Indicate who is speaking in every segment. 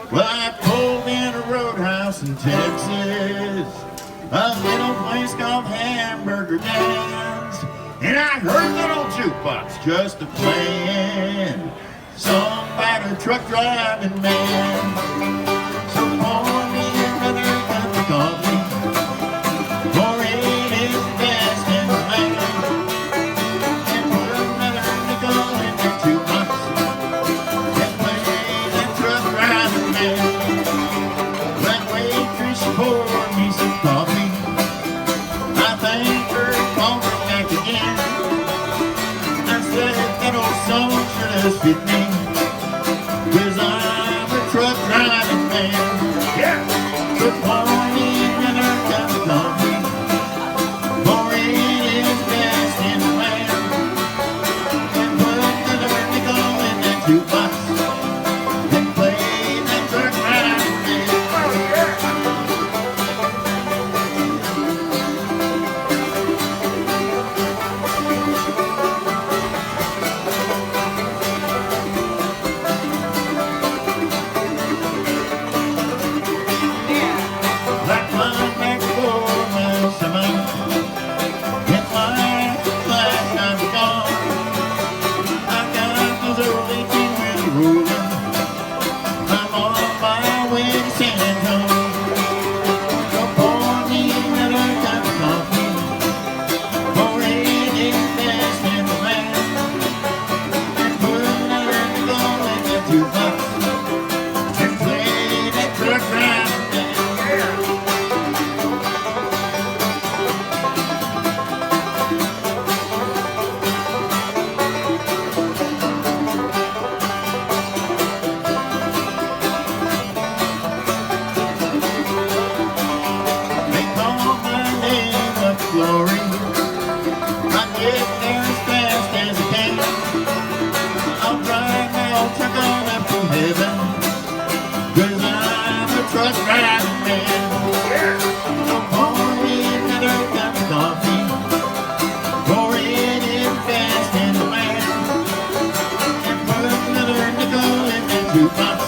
Speaker 1: Well, I pulled in a roadhouse in Texas, a little place called Hamburger Dan's, and I heard that old jukebox just a-playing song by a truck driving man. So pour me another cup of coffee, for it is the best in the land, and put another nickel in that jukebox and play that truck driving man. That waitress poured me some coffee, I thanked her and called her back again. I said that old song sure does fit me, 'cause I'm a truck driving man. Yeah. So pour me another cup of coffee, for it is best in the land, and put another nickel in that jukebox and play that truck driving man. Oh, yeah. Like one back for my summer, it's like the last time it's gone. I got those early teen wheels rolling, I'm on my way to San Antonio. So pour me another cup of coffee, for it is best in the land, and put another nickel in that jukebox and play that truck driving man. They call my name up glory, I get there as fast as I can. I'll drive my old truck on up to heaven, 'cause I'm a truck driving man. So pour me another cup of coffee, for it is fast in the land, and put another nickel in that jukebox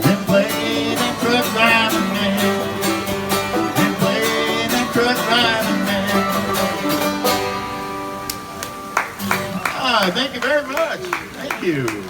Speaker 1: and play that truck driving man, and play that truck driving man. Thank you very much. Thank you.